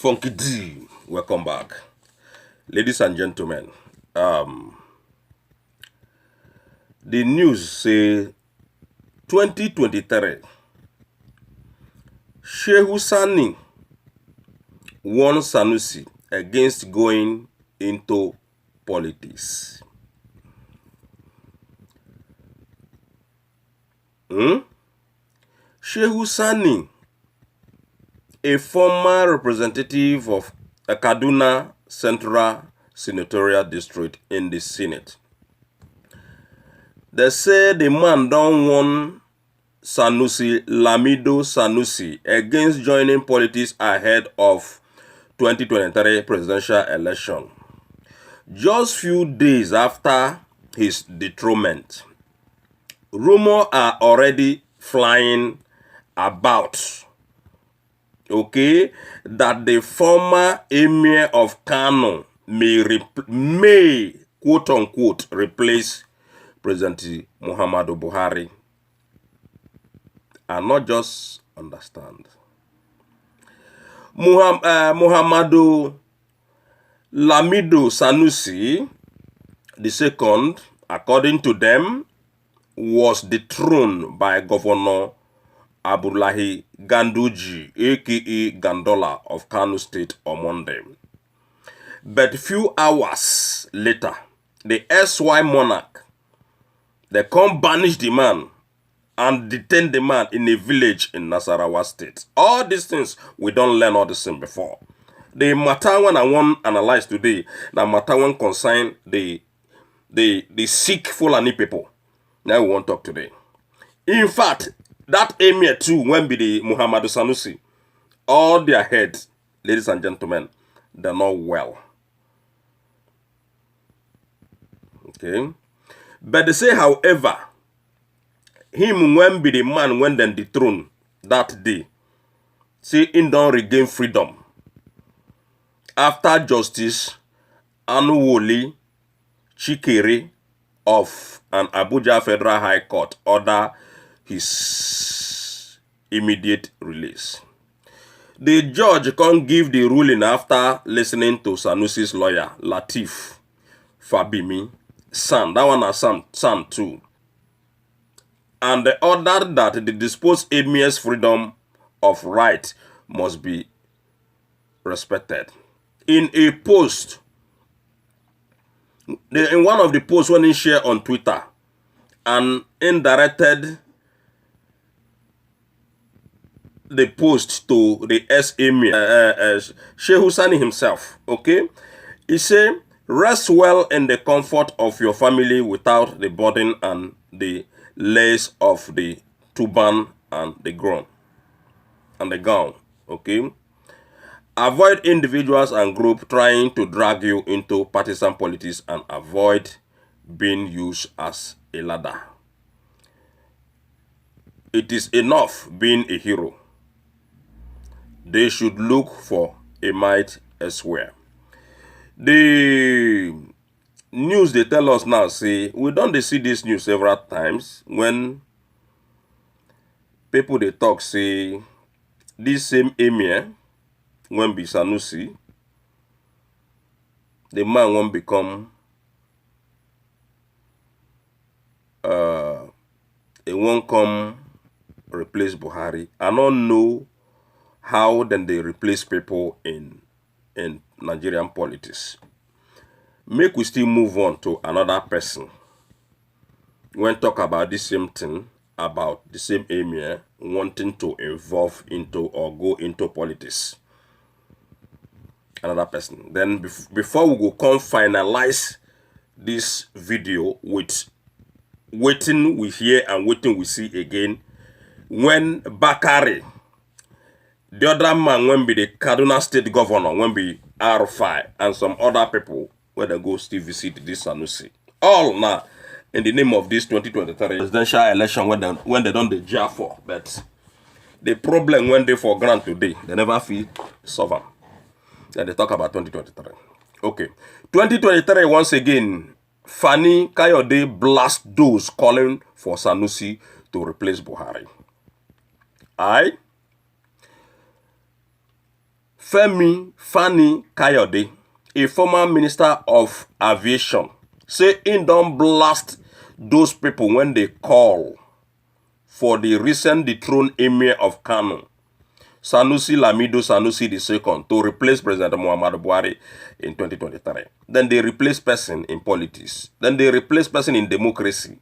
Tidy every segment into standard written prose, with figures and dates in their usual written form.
Funky D, welcome back. Ladies and gentlemen, the news say 2023, Shehu Sani warned Sanusi against going into politics. Shehu Sani, a former representative of Kaduna Central Senatorial District in the Senate. They say the man don't want Sanusi, Lamido Sanusi, against joining politics ahead of 2023 presidential election. Just few days after his dethronement, rumors are already flying about, okay, that the former emir of Kano may quote-unquote replace President Muhammadu Buhari. And not just understand. Muhammadu Lamido Sanusi II, according to them, was dethroned by Governor Abdullahi Ganduji, aka Gandola of Kano State, on Monday. But few hours later, the SY monarch, they come banish the man and detain the man in a village in Nasarawa State. All these things, we don't learn all this thing before. The matter one I want to analyze today, the matter one concern the Sikh Fulani people. Now we want to talk today. In fact, that emir too, when be the Muhammadu Sanusi, all their heads, ladies and gentlemen, they're not well. Okay? But they say, however, him when be the man when then dethroned that day, say he don't regain freedom. After Justice Anuwoli Chikere of an Abuja Federal High Court order his immediate release. The judge can't give the ruling after listening to Sanusi's lawyer, Latif Fabimi, son. That one has son too. And they ordered that the disposed emir's freedom of right must be respected. In a post, in one of the posts when he shared on Twitter, and indirected the post to the emir, Shehu Sani himself, okay? He said, rest well in the comfort of your family without the burden and the lace of the turban and the gown, okay? Avoid individuals and groups trying to drag you into partisan politics and avoid being used as a ladder. It is enough being a hero. They should look for a might elsewhere. The news they tell us now say, we don't see this news several times when people they talk say, this same emir, when be Sanusi, the man won't become it won't come replace Buhari. I don't know how then they replace people in Nigerian politics. Make we still move on to another person. When talk about the same thing, about the same emir wanting to involve into or go into politics. Another person. Then before we go come finalize this video with waiting we hear and waiting we see again, when Bakari, the other man, when be the Kaduna State Governor, when be R5 and some other people, when they go still visit this Sanusi. All now in the name of this 2023 presidential election when they don't the jar for. But the problem when they for grant today, they never feel solve them. Then they talk about 2023. Okay. 2023, once again, Fani Kayode blast those calling for Sanusi to replace Buhari. Femi Fani Kayode, a former minister of aviation, say he don't blast those people when they call for the recent dethroned emir of Kano, Sanusi Lamido Sanusi II, to replace President Muhammadu Buhari in 2023. Then they replace person in politics. Then they replace person in democracy.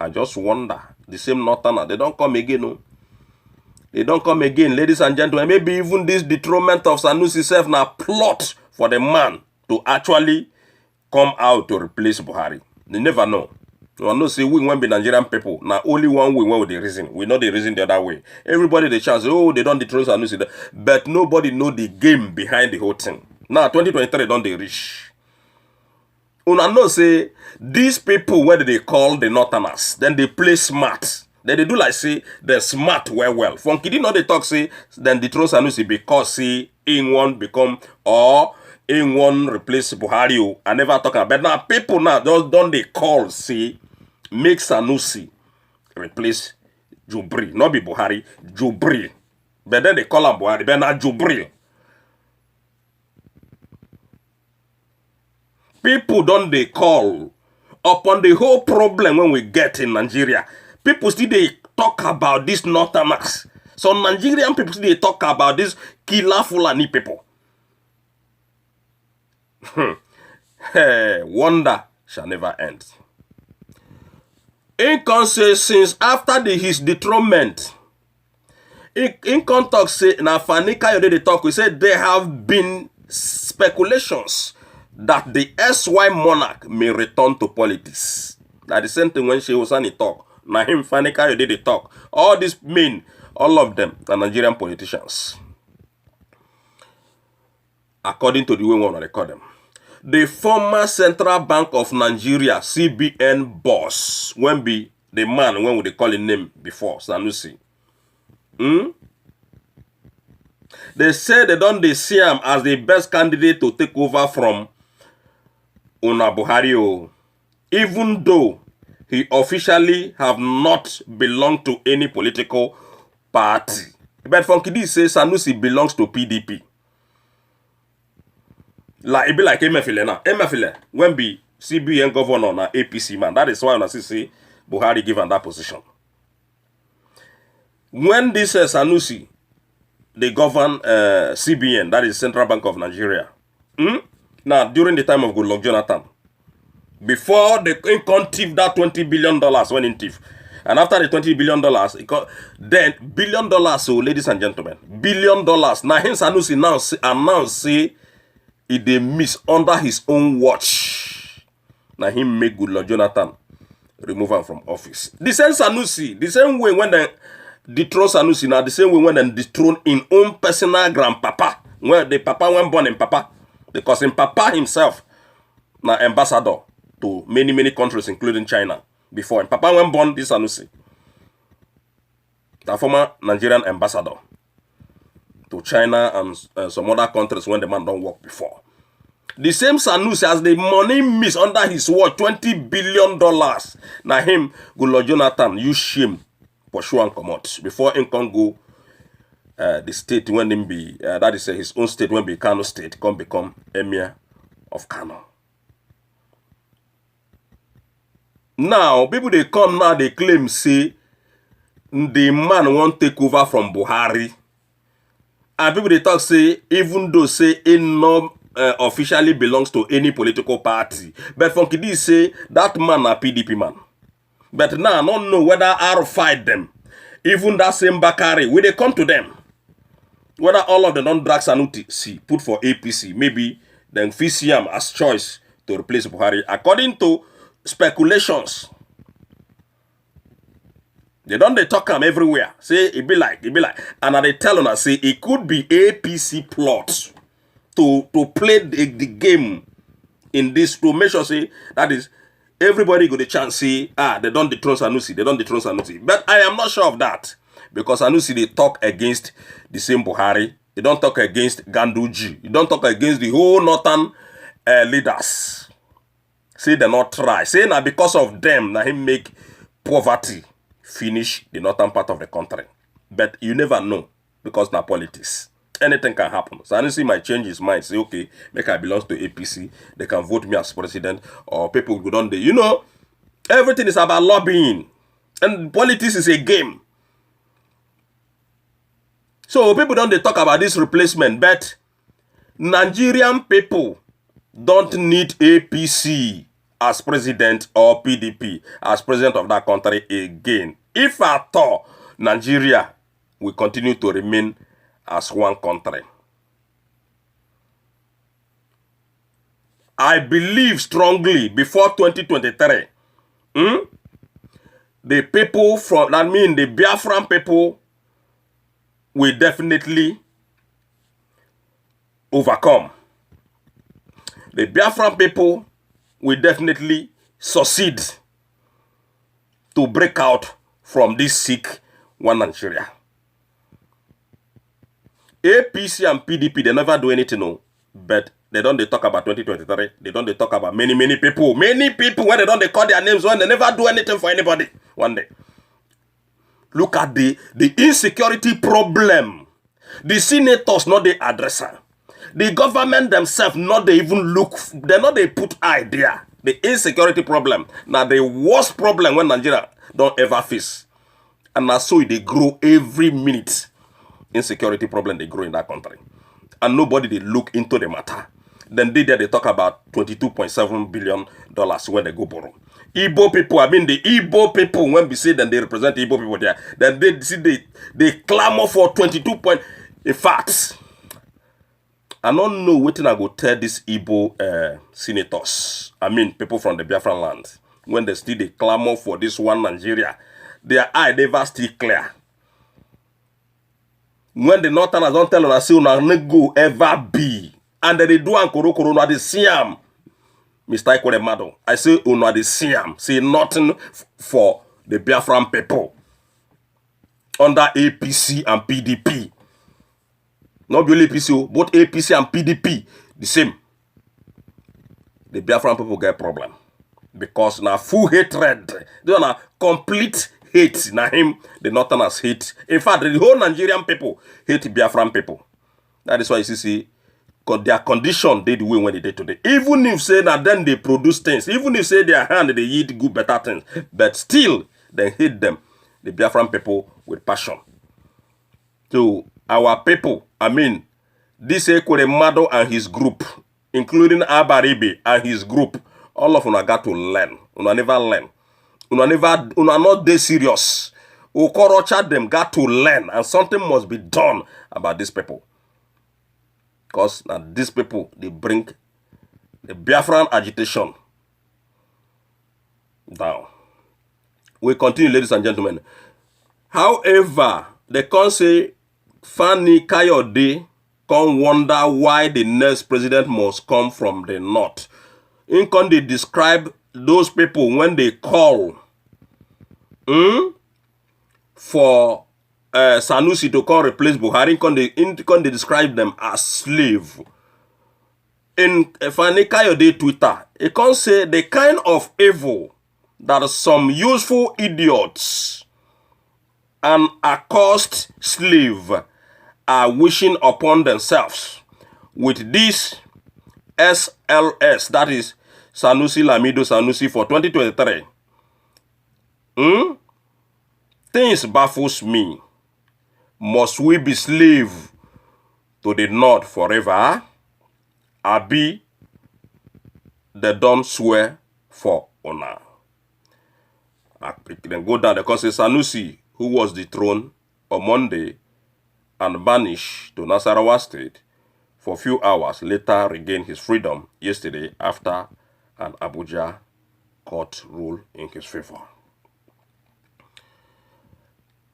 I just wonder, the same Northerner, they don't come again, no? They don't come again, ladies and gentlemen. Maybe even this dethronement of Sanusi self now plot for the man to actually come out to replace Buhari. They never know. You know, say we won't be Nigerian people. Now only one way with the reason. We know the reason the other way. Everybody the chance, oh, they don't dethrone Sanusi. But nobody know the game behind the whole thing. Now 2023 don't they reach. Una know say these people, whether they call the Northerners, then they play smart. Then they do like say they're smart well. Funky did not they talk say then dethrone Sanusi because say in one become or in one replace Buhari. I never talk about. But now people now don't they call say make Sanusi replace Jubri, not be Buhari, Jubri. But then they call him Buhari, but not Jubri. People don't they call upon the whole problem when we get in Nigeria. People still they talk about this Northerners. So Nigerian people still they talk about this killer Fulani people. Wonder shall never end. Incon says since after his dethronement, Incon talk say now Fani Kayode they talk. We said there have been speculations that the SY monarch may return to politics. That the same thing when she was on the talk. Now him Fani Kayode they talk. All these men, all of them are Nigerian politicians. According to the way we want to record them. The former Central Bank of Nigeria, CBN boss, when be the man, when would they call his name before, Sanusi. They say they don't they see him as the best candidate to take over from Una Buhari, even though he officially have not belonged to any political party. But Funky D says Sanusi belongs to PDP. Like it be like Emefiele now. Emefiele, when be CBN governor na APC man. That is why I see Buhari given that position. When this Sanusi, they govern CBN, that is Central Bank of Nigeria. Now, during the time of Goodluck Jonathan, before they can't thief that $20 billion when in thief. And after the $20 billion, then $1 billion, so ladies and gentlemen, $1 billion. Now, hence Sanusi now say it they miss under his own watch. Now him make Goodluck Jonathan remove him from office. The same Sanusi, the same way when they dethrone Sanusi, now the same way when they dethrone in own personal grandpapa, when the papa went born in papa, because in papa himself, now ambassador to many countries, including China, before and papa went born this Sanusi, the former Nigerian ambassador to China and some other countries when the man don't work before. The same Sanusi as the money miss under his watch, $20 billion. Now him, Goodluck Jonathan, use shame for sure and come out. Before him can go the state when him be, that is his own state when be Kano state, can become Emir of Kano. Now, people they come now, they claim say, the man won't take over from Buhari. And people they talk say, even though say he no officially belongs to any political party, but Funky D say that man a PDP man. But now I don't know whether I'll fight them. Even that same Bakari, will they come to them? Whether all of them don't drag Sanusi put for APC, maybe then FCM as choice to replace Buhari. According to speculations, they talk them everywhere. Say it be like. And they tell them, say it could be APC plot to play the game in this, to make sure say that is everybody got a chance say they don't dethrone Sanusi. But I am not sure of that. Because Sanusi they talk against the same Buhari. They don't talk against Ganduji. They don't talk against the whole northern leaders. Say they not try. Say now because of them, now him make poverty finish the northern part of the country. But you never know because now politics. anything can happen. Sanusi might change his mind, say, okay, make I belong to APC, they can vote me as president, or people go down there. You know, everything is about lobbying, and politics is a game. So people don't they talk about this replacement, but Nigerian people don't need APC as president or PDP as president of that country again. If at all, Nigeria will continue to remain as one country. I believe strongly before 2023, the people from, that means the Biafran people, will definitely overcome. The Biafran people will definitely succeed to break out from this sick one Nigeria. APC and PDP, they never do anything, no, but they don't talk about 2023. They don't talk about many people. Many people, when they don't call their names, when they never do anything for anybody one day. Look at the insecurity problem. The senators not the addresser. The government themselves not they even look. They not they put idea. The insecurity problem. Now the worst problem when Nigeria don't ever face. And now so they grow every minute. Insecurity problem they grow in that country. And nobody they look into the matter. Then they talk about $22.7 billion when they go borrow. Igbo people, I mean the Igbo people, when we say that they represent the Igbo people there, then they see they clamor for 22 point. In fact, I don't know what I go tell these Igbo senators. I mean people from the Biafran land. When they still they clamor for this one Nigeria, their eye never still clear. When the Northerners don't tell us, say una go ever be. And then they do and corona they see am. Mr. Ikwere, I say una the same. Say nothing for the Biafran people under APC and PDP. Not only APC, both APC and PDP the same. The Biafran people get problem because now full hatred. They are complete hate. Now him the Northerners hate. In fact, the whole Nigerian people hate Biafran people. That is why you see. Their condition they the way when they did today. Even if say that then they produce things, even if say their hand they eat good better things, but still they hate them, the Biafran people with passion. So our people, I mean, this Ekwere Mado and his group, including Abaribe and his group, all of them got to learn. Una never learn. Una not they serious. Okorocha them got to learn, and something must be done about these people. Because now these people, they bring the Biafran agitation down. We continue, ladies and gentlemen. However, they can't say Fani Kayode can wonder why the next president must come from the north. In can they describe those people when they call for Sanusi to come replace Buhari, can they describe them as slave. In Fani Kayode Twitter, it can say the kind of evil that some useful idiots and accursed slave are wishing upon themselves with this SLS, that is Sanusi Lamido Sanusi for 2023. Things baffles me. Must we be slave to the North forever? Abi, they don't swear for honor. Then go down, because Sanusi, who was dethroned on Monday and banished to Nasarawa State for a few hours, later regained his freedom yesterday after an Abuja court ruled in his favor.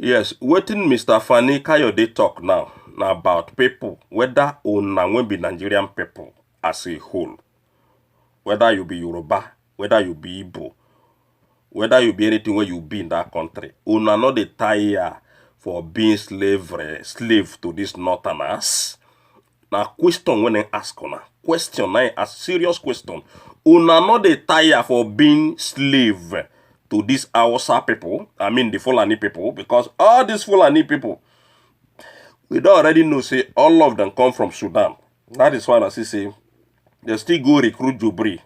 Yes, waiting Mr. Fani Kayode talk now about people, whether una will be Nigerian people as a whole, whether you be Yoruba, whether you be Igbo, whether you be anything where you be in that country, una not the tire for being slave to these Northerners. Now question when I ask una, question I ask serious question, una not the tire for being slave to these Hausa people, I mean the Fulani people, because all these Fulani people, We don't already know, say, all of them come from Sudan. That is why I say, they still go recruit Jubri,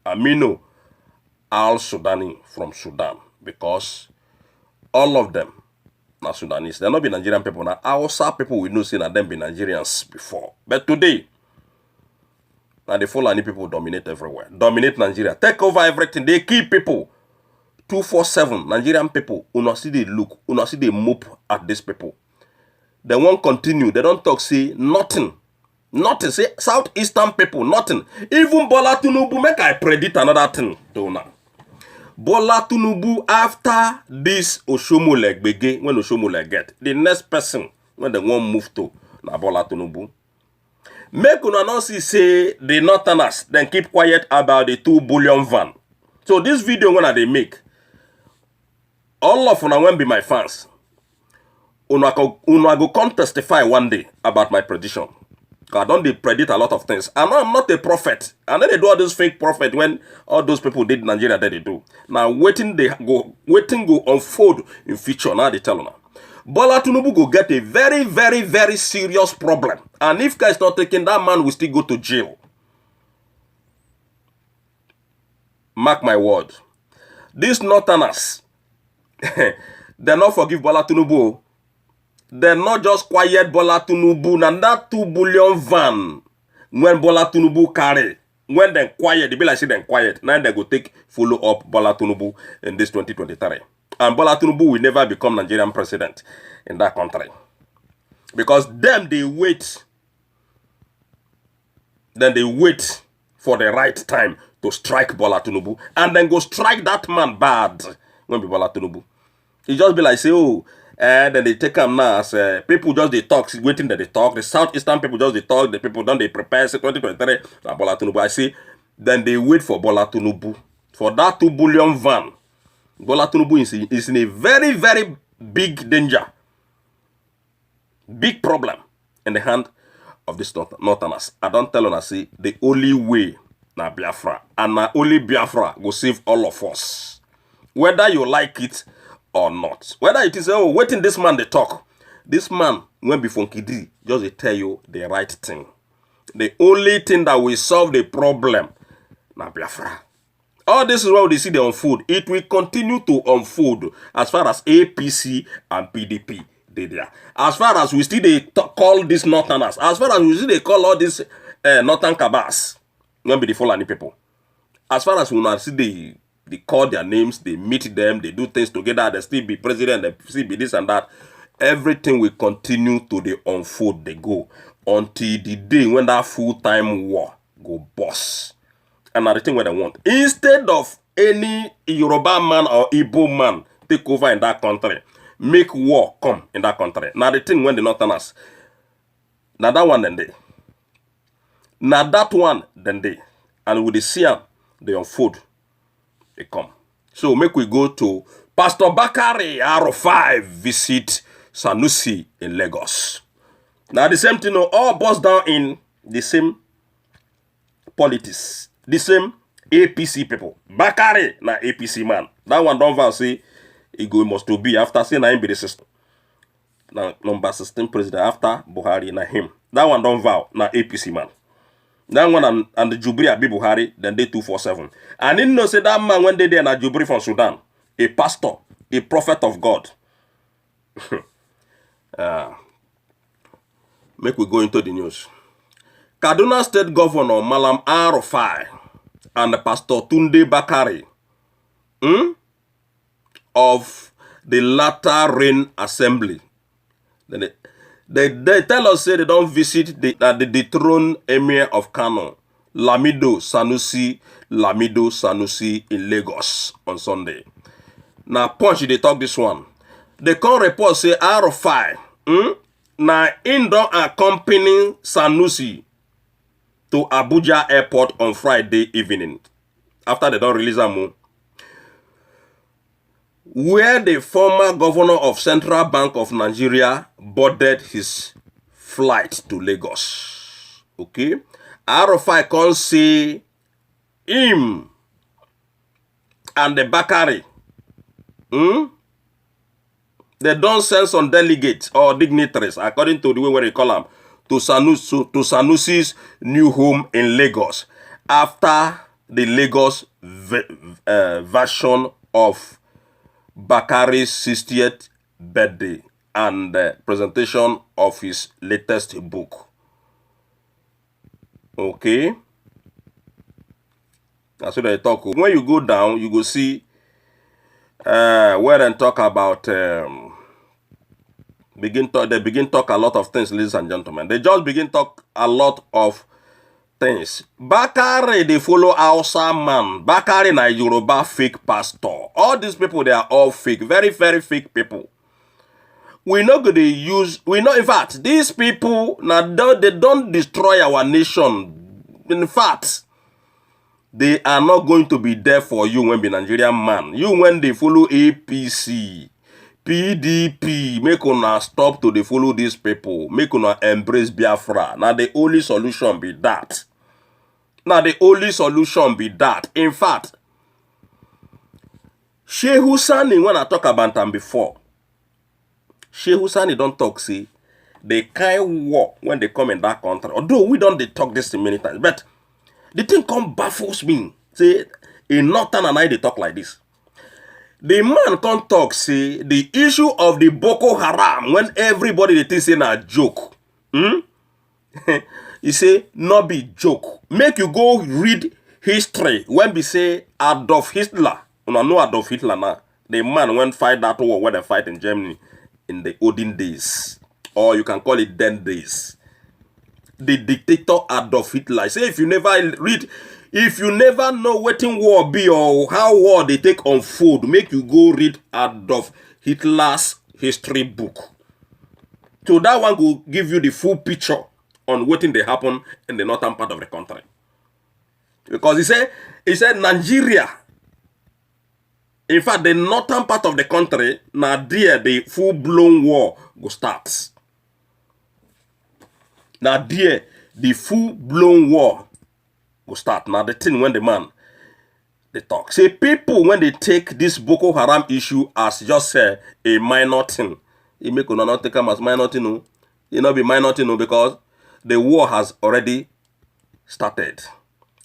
Amino, Al-Sudani from Sudan. Because all of them are Sudanese. They're not be Nigerian people. Now, Hausa people we know say that them be Nigerians before. But today, now the Fulani people dominate everywhere. Dominate Nigeria. Take over everything. They kill people. 247 Nigerian people. Una see they look. Una see they mope at these people. They won't continue. They don't talk, say nothing. Nothing. Say Southeastern people, nothing. Even Bola Tinubu, make I predict another thing. Do now. Bola Tinubu, after this Oshomole Gbege, when Oshomole get, the next person, when they won't move to, na Bola Tinubu. Make una not see, say, the Northerners, then keep quiet about the 2 billion van. So this video, when they make, all of una won't be my fans. Una go come testify one day about my prediction. I don't predict a lot of things. I know I'm not a prophet. I know they do all those fake prophet when all those people did Nigeria that they do. Now waiting go unfold in future. Now they tell now. Bola Tinubu go get a very, very, very serious problem. And if guys not taking, that man will still go to jail. Mark my word. These Northerners, they not forgive Bola Tinubu. They're not just quiet Bola Tinubu. And that 2 billion van, when Bola Tinubu carry, when they're quiet, they be like say they're quiet. Now they go take follow up Bola Tinubu in this 2023. And Bola Tinubu will never become Nigerian president in that country. Because them, they wait. Then they wait for the right time to strike Bola Tinubu. And then go strike that man bad when be Bola Tinubu. He just be like, say, oh, and then they take them now as people just they talk, waiting that they talk. The Southeastern people just they talk, the people don't they prepare, say 2023, Bola Tinubu. I say, then they wait for Bola Tinubu. For that 2 billion van, Bola Tinubu is in a very, very big danger. Big problem in the hand of these Northerners. I don't tell them, I say, the only way na Biafra. And na only Biafra will save all of us. Whether you like it or not. Whether it is, oh, waiting this man they talk. This man, when be Funky D, just they tell you the right thing. The only thing that will solve the problem, na Biafra. All this is what they see they unfold. It will continue to unfold as far as APC and PDP they there. As far as we still they call these Northerners, as far as we still they call all these Northern Cabas, when be the Fulani people. As far as we now see they call their names, they meet them, they do things together, they still be president, they still be this and that. Everything will continue to the unfold, they go. Until the day when that full-time war go bust. And now the thing what they want. Instead of any Yoruba man or Igbo man take over in that country, make war come in that country. Now the thing when the Northerners, now that one then they. Now that one then they. And with the Siam, they unfold. They come. So make we go to Pastor Bakari R5 visit Sanusi in Lagos. Now the same thing all boils down in the same politics. The same APC people. Bakari na APC man. That one don't vow say he must to be after saying na him be the system. Now number 16 president after Buhari na him. That one don't vow na APC man. That one and the Jubri Abi Buhari, then they 247. And didn't know say that man when they there na Jubri from Sudan, a pastor, a prophet of God. Make we go into the news. Kaduna State Governor Malam Arufai and Pastor Tunde Bakari of the Latter Rain Assembly. They tell us say they don't visit the dethroned Emir of Kano, Lamido Sanusi in Lagos on Sunday. Now Punch they talk this one. They come report say Arufai na in don accompany Sanusi to Abuja airport on Friday evening. After they don't release them, where the former governor of Central Bank of Nigeria boarded his flight to Lagos. Okay? Arufai can see him and the Bakari They don't send some delegates or dignitaries, according to the way they call them, to Sanusi's new home in Lagos after the Lagos version of Bakari's 60th birthday and presentation of his latest book. Okay? That's what they talk. When you go down, you go see where they talk about they begin talk a lot of things, ladies and gentlemen. They just begin talk a lot of things. Bakari, they follow Hausa man. Bakari na Yoruba fake pastor. All these people, they are all fake. Very, very fake people. We know they use, we know, in fact, these people, now they don't destroy our nation. In fact, they are not going to be there for you when be Nigerian man. You when they follow APC, PDP, make una stop to they follow these people. Make una embrace Biafra. Now the only solution be that. Now the only solution be that. In fact, Shehu Sani, when I talk about them before, Shehu Sani don't talk, see, they kind war when they come in that country. Although we don't they talk this many times, but the thing come baffles me. Say, in Northern and I they talk like this. The man can't talk, say, the issue of the Boko Haram, when everybody they think say na joke. He say, not be joke. Make you go read history. When we say Adolf Hitler, you know Adolf Hitler now. The man went fight that war when they fight in Germany in the olden days. Or you can call it 10 days. The dictator Adolf Hitler. Say if you never read, if you never know what in war be or how war they take unfold, make you go read Adolf Hitler's history book. So that one will give you the full picture on what they happen in the northern part of the country. Because he said Nigeria. In fact, the northern part of the country, now there the full-blown war will start. Now there, the full-blown war will start. Now the thing when the man, they talk. Say people, when they take this Boko Haram issue as just a minor thing, it make una not take them as minor thing, no. It not be minor thing, no, because the war has already started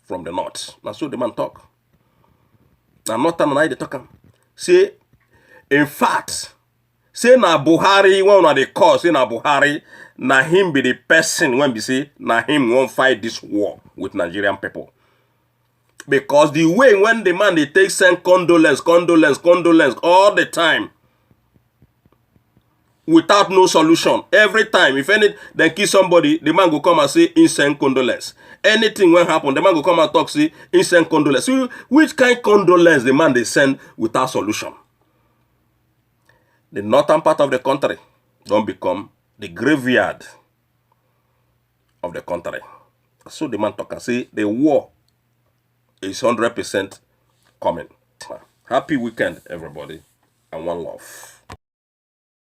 from the north. Now so the man talk. Now northern and I they talk. Say, in fact, say na Buhari, when they call, say na Buhari, na him be the person when we say, na him won't fight this war with Nigerian people. Because the way when the man they take send condolence all the time, without no solution. Every time, if any, they kill somebody, the man go come and say, instant condolence. Anything will happen, the man go come and talk, say, instant condolence. So, which kind of condolence the man they send without solution? The northern part of the country don't become the graveyard of the country. So the man talk and say, the war is 100% coming. Happy weekend, everybody, and one love.